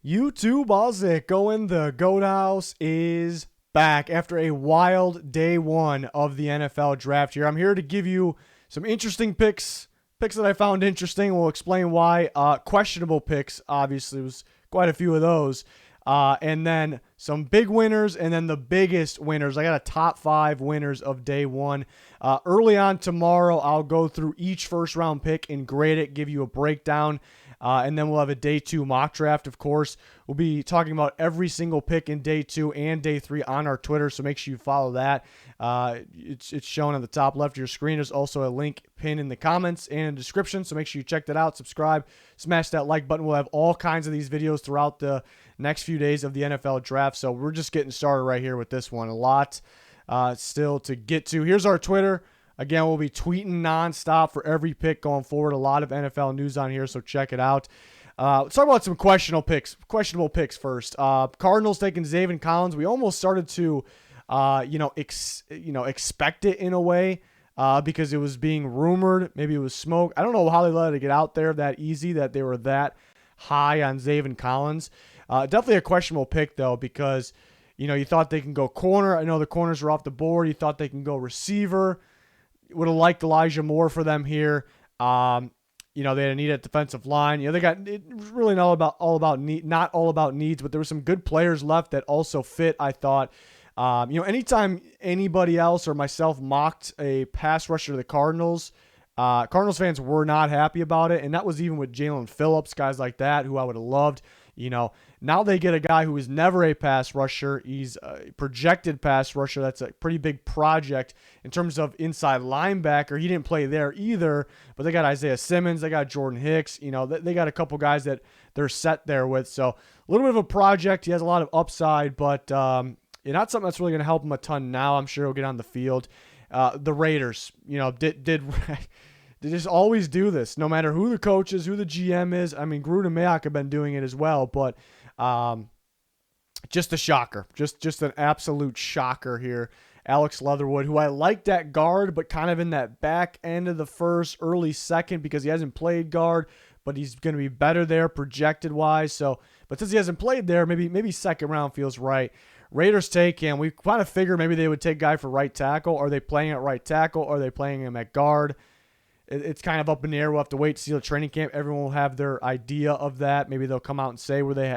YouTube, how's it going? The Goat House is back after a wild day one of the NFL draft here. I'm here to give you some interesting picks that I found interesting. We'll explain why. Questionable picks, obviously, was quite a few of those. And then some big winners, and then the biggest winners. I got a top 5 winners of day one. Early on tomorrow, I'll go through each first round pick and grade it, give you a breakdown. And then we'll have a day 2 mock draft, of course. We'll be talking about every single pick in day 2 and day 3 on our Twitter, so make sure you follow that. It's shown on the top left of your screen. There's also a link pinned in the comments and in the description, so make sure you check that out. Subscribe, smash that like button. We'll have all kinds of these videos throughout the next few days of the NFL draft, so we're just getting started right here with this one. A lot still to get to. Here's our Twitter. Again, we'll be tweeting nonstop for every pick going forward. A lot of NFL news on here, so check it out. Let's talk about some questionable picks first. Cardinals taking Zaven Collins. We almost started to, expect it in a way because it was being rumored. Maybe it was smoke. I don't know how they let it get out there that easy that they were that high on Zaven Collins. Definitely a questionable pick though because you thought they can go corner. I know the corners are off the board. You thought they can go receiver. Would have liked Elijah Moore for them here. They had a need at defensive line. They got it was really not all about needs, but there were some good players left that also fit. I thought, anytime anybody else or myself mocked a pass rusher to the Cardinals, Cardinals fans were not happy about it, and that was even with Jalen Phillips, guys like that, who I would have loved. Now they get a guy who is never a pass rusher. He's a projected pass rusher. That's a pretty big project in terms of inside linebacker. He didn't play there either, but they got Isaiah Simmons. They got Jordan Hicks. They got a couple guys that they're set there with. So a little bit of a project. He has a lot of upside, but not something that's really going to help him a ton now. I'm sure he'll get on the field. The Raiders, did they just always do this, no matter who the coach is, who the GM is. I mean, Gruden and Mayock have been doing it as well, but just a shocker. Just an absolute shocker here. Alex Leatherwood, who I liked at guard, but kind of in that back end of the first, early second, because he hasn't played guard, but he's going to be better there projected-wise. So, but since he hasn't played there, maybe second round feels right. Raiders take him. We kind of figured maybe they would take guy for right tackle. Are they playing at right tackle? Or are they playing him at guard? It's kind of up in the air. We'll have to wait to see the training camp. Everyone will have their idea of that. Maybe they'll come out and say where they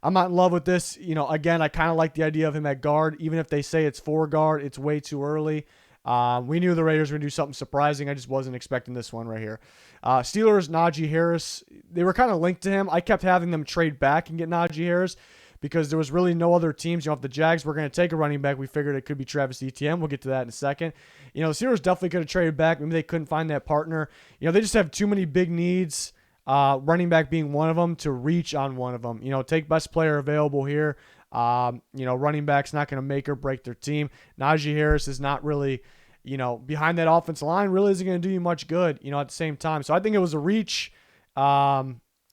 I'm not in love with this. Again, I kind of like the idea of him at guard. Even if they say it's for guard, it's way too early. We knew the Raiders were going to do something surprising. I just wasn't expecting this one right here. Steelers, Najee Harris. They were kind of linked to him. I kept having them trade back and get Najee Harris because there was really no other teams. If the Jags were going to take a running back, we figured it could be Travis Etienne. We'll get to that in a second. The Steelers definitely could have traded back. Maybe they couldn't find that partner. They just have too many big needs, running back being one of them, to reach on one of them. Take best player available here. Running back's not going to make or break their team. Najee Harris is not really, behind that offensive line, really isn't going to do you much good, at the same time. So I think it was a reach.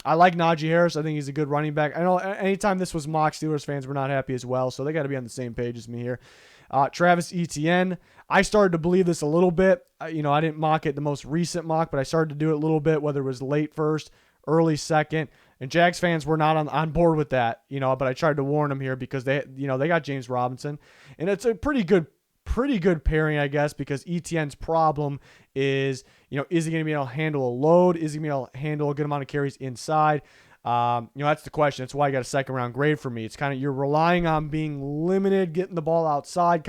I like Najee Harris. I think he's a good running back. I know anytime this was mock, Steelers fans were not happy as well, so they got to be on the same page as me here. Travis Etienne, I started to believe this a little bit. I didn't mock it the most recent mock, but I started to do it a little bit, whether it was late first, early second. And Jags fans were not on board with that, but I tried to warn them here because they got James Robinson. And it's a pretty good pairing, I guess, because Etienne's problem is, is he going to be able to handle a load? Is he going to be able to handle a good amount of carries inside? That's the question. That's why I got a second round grade for me. It's kind of, you're relying on being limited, getting the ball outside.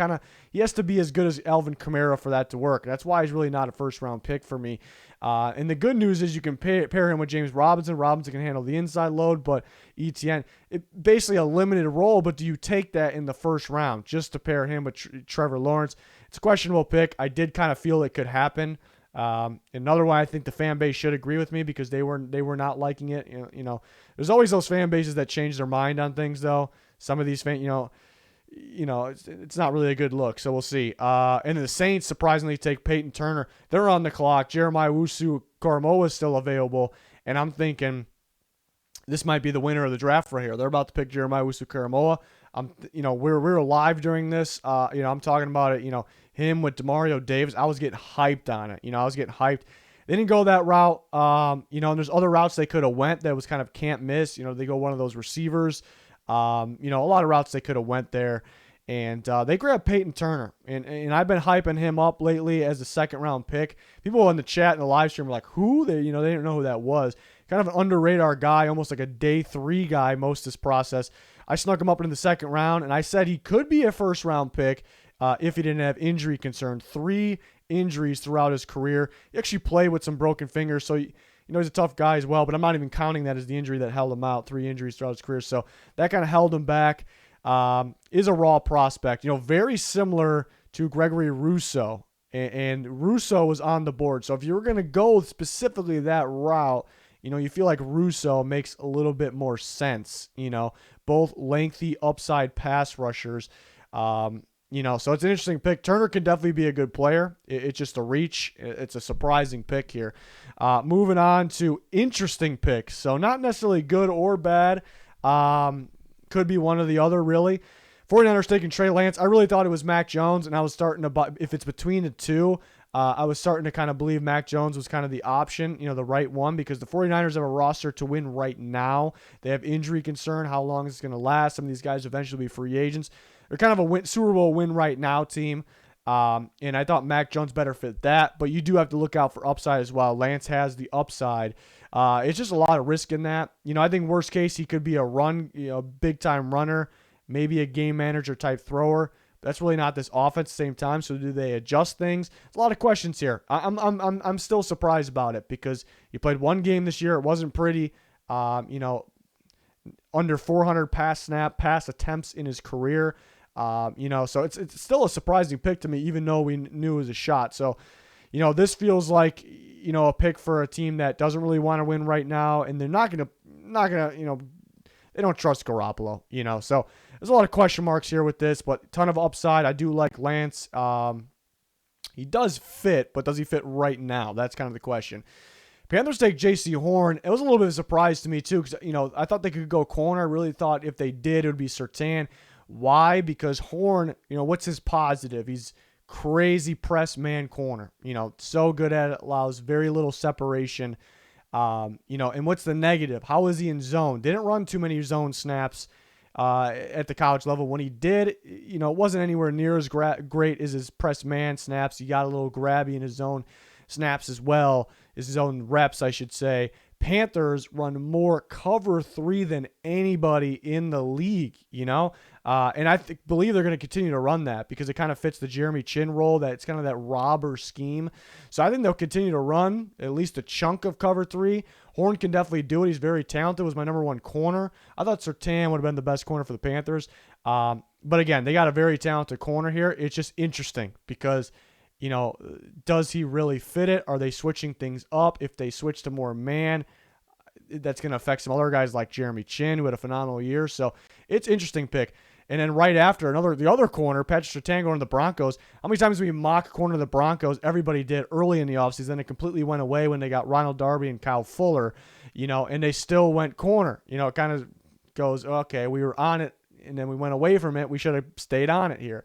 He has to be as good as Alvin Kamara for that to work. That's why he's really not a first round pick for me. And the good news is you can pair him with James Robinson. Robinson can handle the inside load, but Etienne, basically a limited role. But do you take that in the first round just to pair him with Trevor Lawrence? It's a questionable pick. I did kind of feel it could happen. Another one, I think the fan base should agree with me because they were not liking it. There's always those fan bases that change their mind on things, though. Some of these fans, it's not really a good look. So we'll see. And the Saints surprisingly take Peyton Turner. They're on the clock. Jeremiah Owusu-Koramoah is still available, and I'm thinking this might be the winner of the draft right here. They're about to pick Jeremiah Owusu-Koramoah. We're live during this. I'm talking about it. Him with Demario Davis. I was getting hyped on it. I was getting hyped. They didn't go that route. And there's other routes they could have went that was kind of can't miss. They go one of those receivers. A lot of routes they could have went there. And they grabbed Peyton Turner. And I've been hyping him up lately as a second-round pick. People in the chat and the live stream were like, who? They didn't know who that was. Kind of an under-radar guy, almost like a day 3 guy most of this process. I snuck him up into the second round, and I said he could be a first-round pick if he didn't have injury concern. 3 injuries throughout his career. He actually played with some broken fingers, so he's a tough guy as well, but I'm not even counting that as the injury that held him out. 3 injuries throughout his career, so that kind of held him back. Is a raw prospect, very similar to Gregory Rousseau, and Rousseau was on the board. So if you were going to go specifically that route, you feel like Rousseau makes a little bit more sense, both lengthy upside pass rushers. So it's an interesting pick. Turner can definitely be a good player. It's just a reach. It's a surprising pick here. Moving on to interesting picks. So not necessarily good or bad. Could be one or the other, really. 49ers taking Trey Lance. I really thought it was Mac Jones, and I was starting to, if it's between the two, I was starting to kind of believe Mac Jones was kind of the option, the right one, because the 49ers have a roster to win right now. They have injury concern, how long is it going to last. Some of these guys eventually be free agents. They're kind of a Super Bowl win right now team, and I thought Mac Jones better fit that, but you do have to look out for upside as well. Lance has the upside. It's just a lot of risk in that. I think worst case, he could be a run, big-time runner, maybe a game manager type thrower. That's really not this offense at the same time. So do they adjust things? There's a lot of questions here. I'm still surprised about it because he played one game this year. It wasn't pretty. Under 400 pass attempts in his career. So it's still a surprising pick to me, even though we knew it was a shot. So, this feels like, a pick for a team that doesn't really want to win right now, and they're not gonna, they don't trust Garoppolo, So there's a lot of question marks here with this, but a ton of upside. I do like Lance. He does fit, but does he fit right now? That's kind of the question. Panthers take J.C. Horn. It was a little bit of a surprise to me, too, because, I thought they could go corner. I really thought if they did, it would be Surtain. Why? Because Horn, what's his positive? He's crazy press man corner. So good at it, allows very little separation. And what's the negative? How is he in zone? Didn't run too many zone snaps at the college level. When he did, it wasn't anywhere near as great as his press man snaps. He got a little grabby in his zone snaps as well, his own reps, I should say. Panthers run more cover 3 than anybody in the league, and I believe they're going to continue to run that because it kind of fits the Jeremy Chin role. That it's kind of that robber scheme. So I think they'll continue to run at least a chunk of cover 3. Horn can definitely do it. He's very talented. Was my number 1 corner. I thought Surtain would have been the best corner for the Panthers. But again, they got a very talented corner here. It's just interesting because does he really fit it? Are they switching things up? If they switch to more man, that's going to affect some other guys like Jeremy Chin, who had a phenomenal year. So it's interesting pick. And then right after, the other corner, Patrick Surtain going to the Broncos. How many times we mock corner to the Broncos? Everybody did early in the offseason. Then it completely went away when they got Ronald Darby and Kyle Fuller, and they still went corner. It kind of goes, okay, we were on it, and then we went away from it. We should have stayed on it here.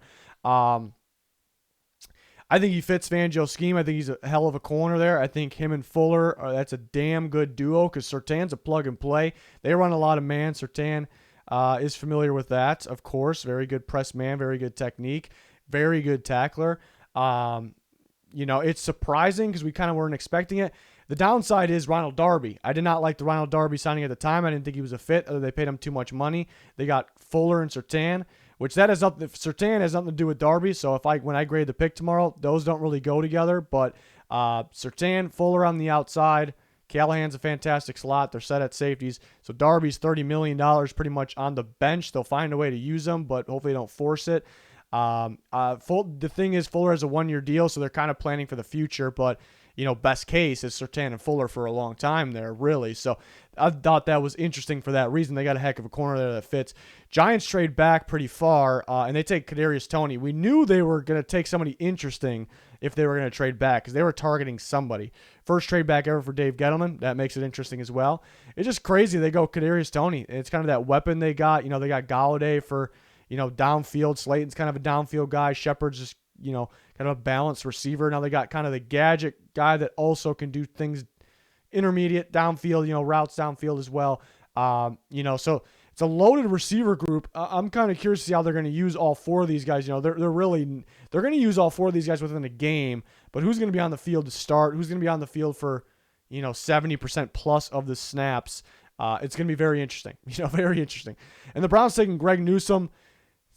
I think he fits Fangio's scheme. I think he's a hell of a corner there. I think him and Fuller, that's a damn good duo because Surtain's a plug and play. They run a lot of man. Surtain is familiar with that, of course. Very good press man, very good technique, very good tackler. It's surprising because we kind of weren't expecting it. The downside is Ronald Darby. I did not like the Ronald Darby signing at the time. I didn't think he was a fit. They paid him too much money. They got Fuller and Surtain, which that has nothing. Surtain has nothing to do with Darby. So when I grade the pick tomorrow, those don't really go together. But Surtain, Fuller on the outside. Callahan's a fantastic slot. They're set at safeties. So Darby's $30 million pretty much on the bench. They'll find a way to use him, but hopefully they don't force it. The thing is, Fuller has a 1-year deal, so they're kind of planning for the future. But best case is Surtain and Fuller for a long time there, really. So I thought that was interesting for that reason. They got a heck of a corner there that fits. Giants trade back pretty far, and they take Kadarius Toney. We knew they were going to take somebody interesting if they were going to trade back because they were targeting somebody. First trade back ever for Dave Gettleman. That makes it interesting as well. It's just crazy. They go Kadarius Toney. It's kind of that weapon they got. They got Golladay for, downfield. Slayton's kind of a downfield guy. Shepard's just kind of a balanced receiver. Now they got kind of the gadget guy that also can do things intermediate downfield, routes downfield as well. So it's a loaded receiver group. I'm kind of curious to see how they're going to use all four of these guys. They're going to use all four of these guys within a game, but who's going to be on the field to start? Who's going to be on the field for, 70% plus of the snaps? It's going to be very interesting, very interesting. And the Browns taking Greg Newsome.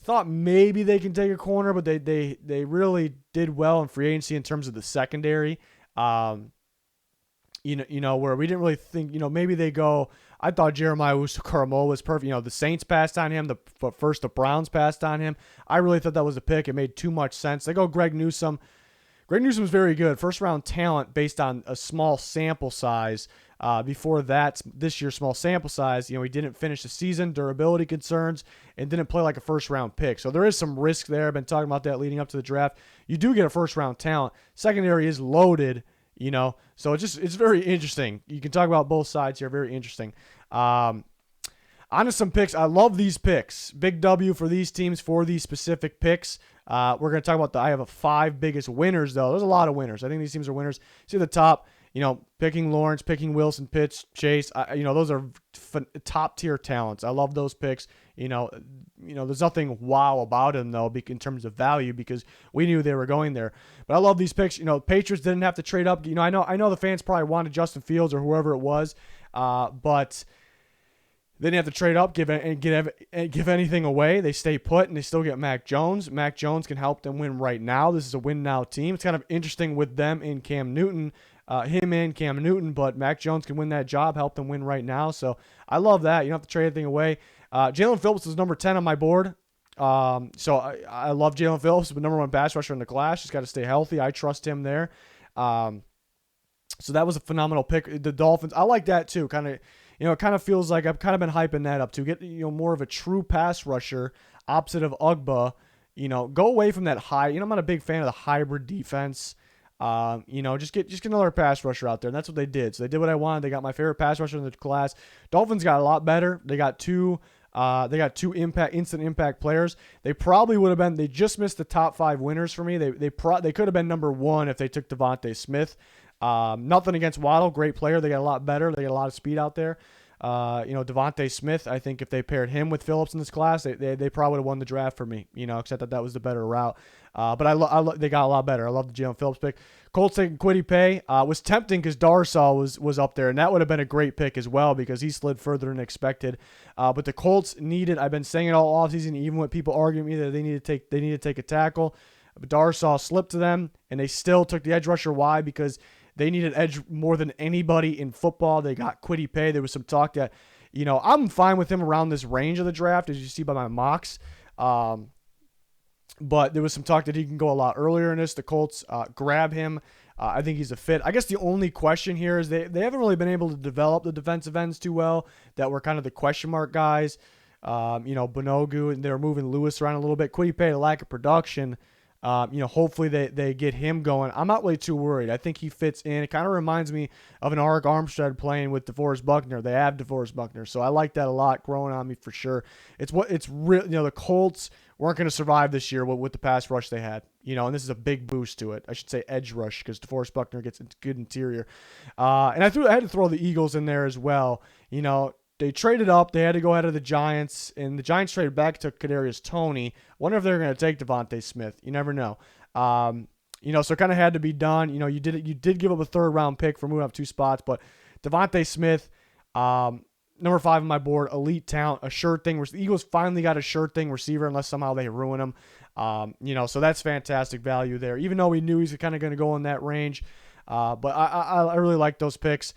Thought maybe they can take a corner, but they really did well in free agency in terms of the secondary. Where we didn't really think, maybe they go. I thought Jeremiah Owusu-Koramoah was perfect. The Saints passed on him, but first the Browns passed on him. I really thought that was a pick. It made too much sense. They go Greg Newsome. Greg Newsome's very good. First round talent based on a small sample size. Before that, this year's small sample size, he didn't finish the season, durability concerns, and didn't play like a first-round pick. So there is some risk there. I've been talking about that leading up to the draft. You do get a first-round talent. Secondary is loaded, so it's very interesting. You can talk about both sides here. Very interesting. On to some picks. I love these picks. Big W for these teams for these specific picks. We're going to talk about I have a 5 biggest winners, though. There's a lot of winners. I think these teams are winners. See the top. Picking Lawrence, picking Wilson, Pitts, Chase, those are top tier talents. I love those picks. There's nothing wow about them though, in terms of value, because we knew they were going there. But I love these picks. Patriots didn't have to trade up. I know the fans probably wanted Justin Fields or whoever it was, but they didn't have to trade up, give anything away. They stay put, and they still get Mac Jones. Mac Jones can help them win right now. This is a win now team. It's kind of interesting with them in Cam Newton. Him and Cam Newton, but Mac Jones can win that job, help them win right now. So I love that. You don't have to trade anything away. Jalen Phillips is number 10 on my board. So I love Jalen Phillips, but number 1 pass rusher in the class. Just got to stay healthy. I trust him there. So that was a phenomenal pick. The Dolphins, I like that too. It kind of feels like I've kind of been hyping that up to get more of a true pass rusher opposite of Ugba. Go away from that high. I'm not a big fan of the hybrid defense. Just get another pass rusher out there, and that's what they did. So they did what I wanted. They got my favorite pass rusher in the class. Dolphins got a lot better. They got two instant impact players. They probably would have been. They just missed the top 5 winners for me. They could have been number 1 if they took Devontae Smith. Nothing against Waddle, great player. They got a lot better. They got a lot of speed out there. Devontae Smith, I think if they paired him with Phillips in this class, they probably would have won the draft for me, except that was the better route. But they got a lot better. I love the Jalen Phillips pick. Colts taking Kwity Paye was tempting because Darsaw was up there, and that would have been a great pick as well because he slid further than expected. But the Colts needed, I've been saying it all offseason, even with people arguing with me that they need to take a tackle. But Darsaw slipped to them, and they still took the edge rusher. Why? Because they needed edge more than anybody in football. They got Kwity Paye. There was some talk that, I'm fine with him around this range of the draft, as you see by my mocks. But there was some talk that he can go a lot earlier in this. The Colts grab him. I think he's a fit. I guess the only question here is they haven't really been able to develop the defensive ends too well that were kind of the question mark guys. Bonogu, and they were moving Lewis around a little bit. Kwity Paye, lack of production. Hopefully they get him going. I'm not really too worried. I think he fits in. It kind of reminds me of an Arik Armstead playing with DeForest Buckner. They have DeForest Buckner, so I like that a lot. Growing on me for sure. It's real. The Colts weren't going to survive this year with the pass rush they had. And this is a big boost to it. I should say edge rush because DeForest Buckner gets a good interior. And I had to throw the Eagles in there as well. They traded up. They had to go ahead of the Giants, and the Giants traded back to Kadarius Toney. Wonder if they're going to take Devontae Smith. You never know. So it kind of had to be done. You did give up a 3rd round pick for moving up 2 spots, but Devontae Smith, number 5 on my board, elite talent, a sure thing. The Eagles finally got a sure thing receiver, unless somehow they ruin him. So that's fantastic value there. Even though we knew he's kind of going to go in that range, but I really like those picks.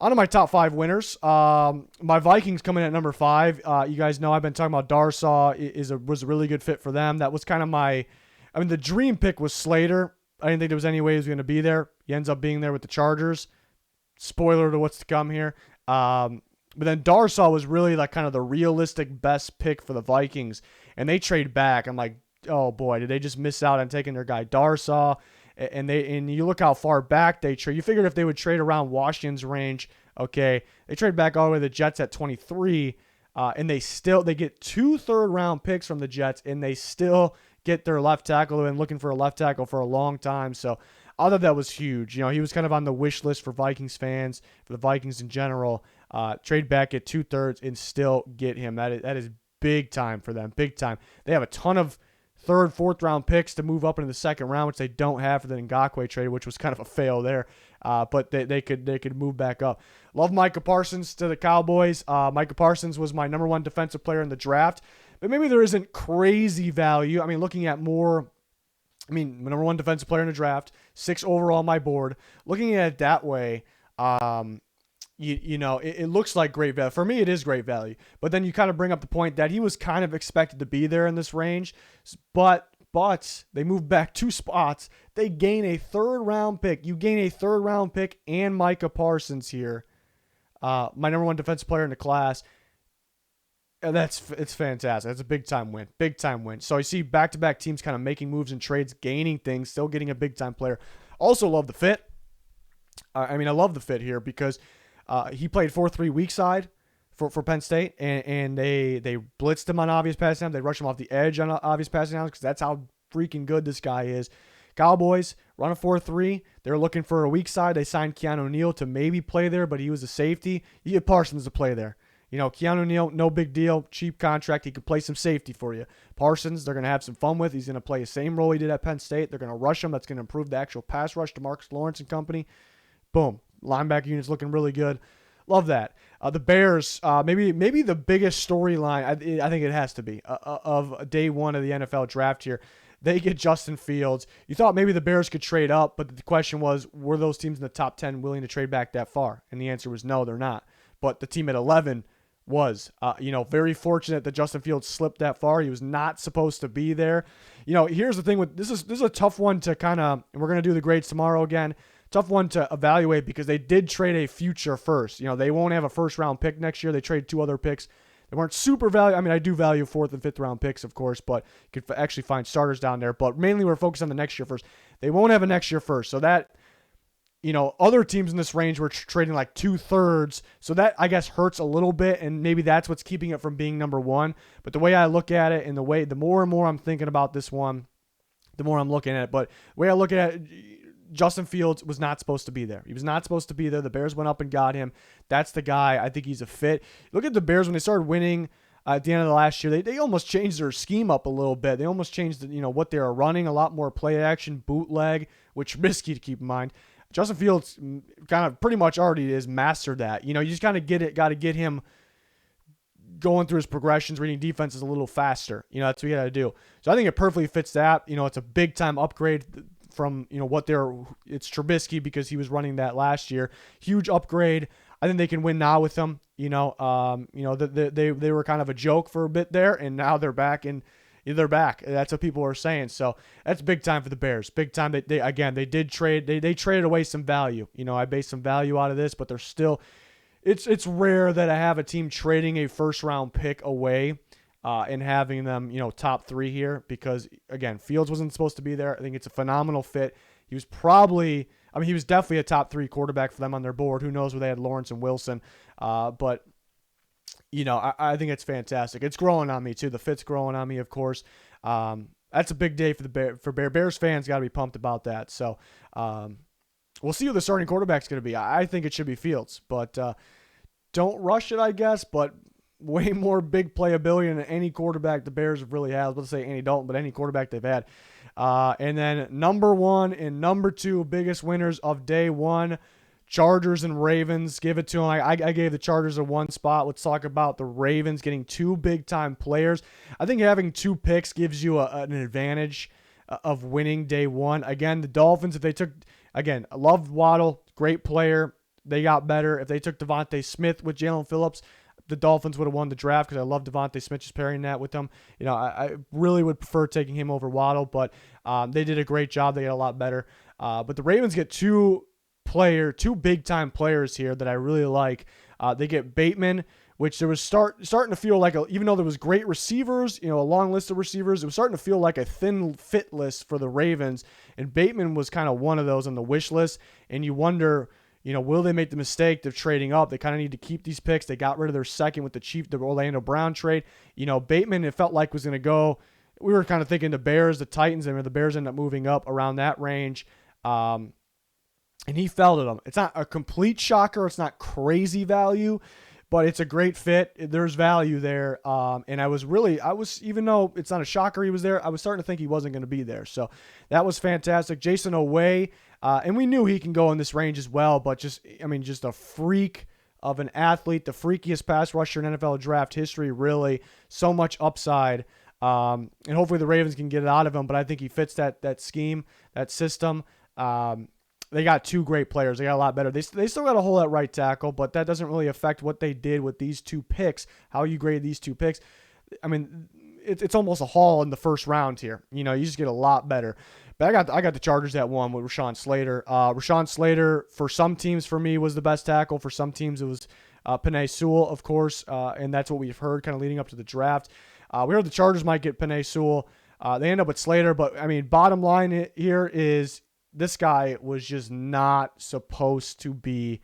On to my top 5 winners. My Vikings coming in at number 5. You guys know I've been talking about Darsaw was a really good fit for them. That was kind of the dream pick was Slater. I didn't think there was any way he was going to be there. He ends up being there with the Chargers. Spoiler to what's to come here. But then Darsaw was really like kind of the realistic best pick for the Vikings. And they trade back. I'm like, oh boy, did they just miss out on taking their guy Darsaw? And you look how far back they trade. You figured if they would trade around Washington's range, okay, they trade back all the way to the Jets at 23, and they get 2 third-round picks from the Jets, and they still get their left tackle. They've been looking for a left tackle for a long time. So I thought that was huge. He was kind of on the wish list for Vikings fans, for the Vikings in general. Trade back at 2/3 and still get him. That is big time for them. Big time. They have a ton of third, fourth round picks to move up into the second round, which they don't have for the Ngakoue trade, which was kind of a fail there. But they could move back up. Love Micah Parsons to the Cowboys. Micah Parsons was my number 1 defensive player in the draft, but maybe there isn't crazy value. I mean, looking at more, number 1 defensive player in the draft, 6 overall on my board. Looking at it that way, it looks like great value. For me, it is great value. But then you kind of bring up the point that he was kind of expected to be there in this range, but they moved back 2 spots. They gain a 3rd round pick. You gain a 3rd round pick and Micah Parsons here. My number 1 defensive player in the class. And it's fantastic. That's a big time win. Big time win. So you see back-to-back teams kind of making moves and trades, gaining things, still getting a big time player. Also love the fit. I love the fit here because he played 4-3 weak side for Penn State, and they blitzed him on obvious passing downs. They rushed him off the edge on obvious passing downs because that's how freaking good this guy is. Cowboys run a 4-3. They're looking for a weak side. They signed Keanu Neal to maybe play there, but he was a safety. You get Parsons to play there. Keanu Neal, no big deal, cheap contract. He could play some safety for you. Parsons, they're going to have some fun with. He's going to play the same role he did at Penn State. They're going to rush him. That's going to improve the actual pass rush to Marcus Lawrence and company. Boom. Linebacker unit's looking really good. Love that. The Bears, maybe the biggest storyline, I think it has to be, of day 1 of the NFL draft here. They get Justin Fields. You thought maybe the Bears could trade up, but the question was, were those teams in the top 10 willing to trade back that far? And the answer was no, they're not. But the team at 11 was, very fortunate that Justin Fields slipped that far. He was not supposed to be there. Here's the thing with this is a tough one to kind of, and we're going to do the grades tomorrow again. Tough one to evaluate because they did trade a future first. They won't have a first round pick next year. They traded 2 other picks. They weren't super value. I do value 4th and 5th round picks, of course, but you could actually find starters down there. But mainly we're focused on the next year first. They won't have a next year first. So that, other teams in this range were trading like 2/3. So that, I guess, hurts a little bit. And maybe that's what's keeping it from being number 1. But the way I look at it and the more and more I'm thinking about this one, the more I'm looking at it. But the way I look at it, Justin Fields was not supposed to be there. He was not supposed to be there. The Bears went up and got him. That's the guy. I think he's a fit. Look at the Bears when they started winning at the end of the last year. They almost changed their scheme up a little bit. They almost changed what they were running. A lot more play action, bootleg, which risky to keep in mind. Justin Fields kind of pretty much already has mastered that. You just kind of got to get him going through his progressions, reading defenses a little faster. That's what you got to do. So I think it perfectly fits that. It's a big time upgrade from it's Trubisky because he was running that last year. Huge upgrade. I think they can win now with him. They were kind of a joke for a bit there, and now they're back and they're back. That's what people are saying. So that's big time for the Bears. Big time. They did trade. They traded away some value. I based some value out of this, but they're still. It's rare that I have a team trading a first round pick away. And having them, top 3 here because, again, Fields wasn't supposed to be there. I think it's a phenomenal fit. He was definitely a top 3 quarterback for them on their board. Who knows where they had Lawrence and Wilson. But I think it's fantastic. It's growing on me, too. The fit's growing on me, of course. That's a big day for Bears fans. Got to be pumped about that. So we'll see who the starting quarterback's going to be. I think it should be Fields. But don't rush it, I guess. But way more big playability than any quarterback the Bears have really had. Let's say Andy Dalton, but any quarterback they've had. And then number 1 and number 2 biggest winners of day 1, Chargers and Ravens. Give it to them. I gave the Chargers a 1 spot. Let's talk about the Ravens getting 2 big-time players. I think having 2 picks gives you an advantage of winning day 1. Again, the Dolphins, if they took, I loved Waddle, great player. They got better. If they took Devontae Smith with Jalen Phillips, the Dolphins would have won the draft because I love Devontae Smith just pairing that with them. I really would prefer taking him over Waddle, but they did a great job. They got a lot better. But the Ravens get 2 big-time players here that I really like. They get Bateman, which there was starting to feel like, even though there was great receivers, a long list of receivers, it was starting to feel like a thin fit list for the Ravens. And Bateman was kind of one of those on the wish list. And you wonder, will they make the mistake of trading up? They kind of need to keep these picks. They got rid of their second with the Orlando Brown trade. Bateman, it felt like was going to go we were kind of thinking the Bears, the Titans, and the Bears ended up moving up around that range. And he fell to them. It's not a complete shocker. It's not crazy value, but it's a great fit. There's value there. And I was, even though it's not a shocker he was there, I was starting to think he wasn't going to be there. So that was fantastic. Jayson Oweh, and we knew he can go in this range as well, but just a freak of an athlete, the freakiest pass rusher in NFL draft history, really. So much upside. And hopefully the Ravens can get it out of him, but I think he fits that scheme, that system. They got two great players. They got a lot better. They still got a hole at right tackle, but that doesn't really affect what they did with these two picks, how you grade these two picks. I mean, it's almost a haul in the first round here. You just get a lot better. But I got the Chargers at 1 with Rashawn Slater. Rashawn Slater, for some teams, for me, was the best tackle. For some teams, it was Penei Sewell, of course, and that's what we've heard kind of leading up to the draft. We heard the Chargers might get Penei Sewell. They end up with Slater, but, bottom line here is this guy was just not supposed to be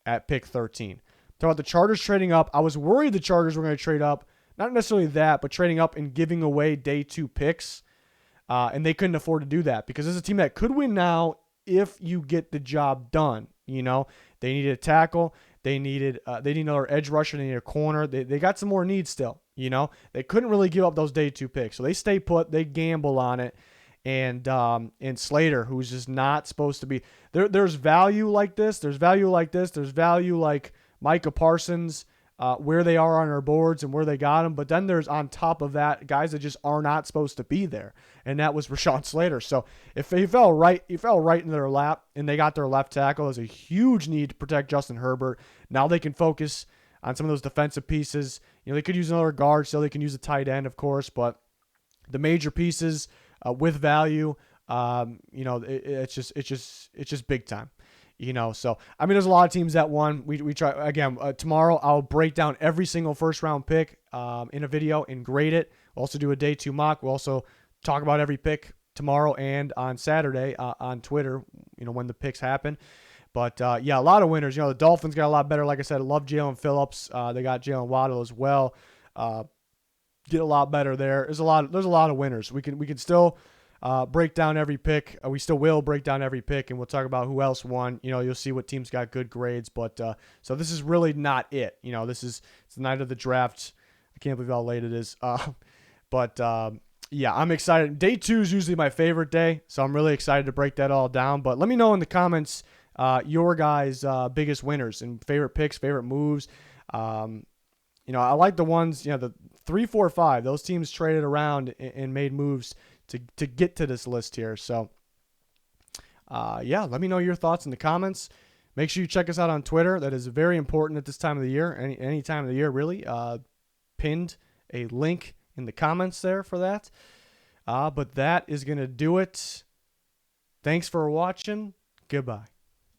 at pick 13. Talk about the Chargers trading up. I was worried the Chargers were going to trade up. Not necessarily that, but trading up and giving away day 2 picks. And they couldn't afford to do that because this is a team that could win now if you get the job done. They needed a tackle. They need another edge rusher. They need a corner. They got some more needs still. They couldn't really give up those day 2 picks. So they stay put. They gamble on it. And Slater, who's just not supposed to be there. There's value like this. There's value like this. There's value like Micah Parsons, where they are on our boards and where they got him. But then there's on top of that guys that just are not supposed to be there, and that was Rashawn Slater. So if he fell right into their lap, and they got their left tackle, there's a huge need to protect Justin Herbert. Now they can focus on some of those defensive pieces. They could use another guard, so they can use a tight end, of course, but the major pieces. With value, it's just big time, So there's a lot of teams that won. We try again tomorrow. I'll break down every single first round pick in a video and grade it. We'll also do a day 2 mock. We'll also talk about every pick tomorrow and on Saturday on Twitter. When the picks happen. But a lot of winners. The Dolphins got a lot better. Like I said, I love Jalen Phillips. They got Jalen Waddle as well. Get a lot better there. There's a lot of winners. We can still break down every pick. We still will break down every pick, and we'll talk about who else won. You'll see what teams got good grades. But so this is really not it. It's the night of the draft. I can't believe how late it is. But I'm excited. Day 2 is usually my favorite day, so I'm really excited to break that all down. But let me know in the comments your guys' biggest winners and favorite picks, favorite moves. I like the ones, the 3, 4, 5. Those teams traded around and made moves to get to this list here. So, let me know your thoughts in the comments. Make sure you check us out on Twitter. That is very important at this time of the year, any time of the year, really. Pinned a link in the comments there for that. But that is going to do it. Thanks for watching. Goodbye.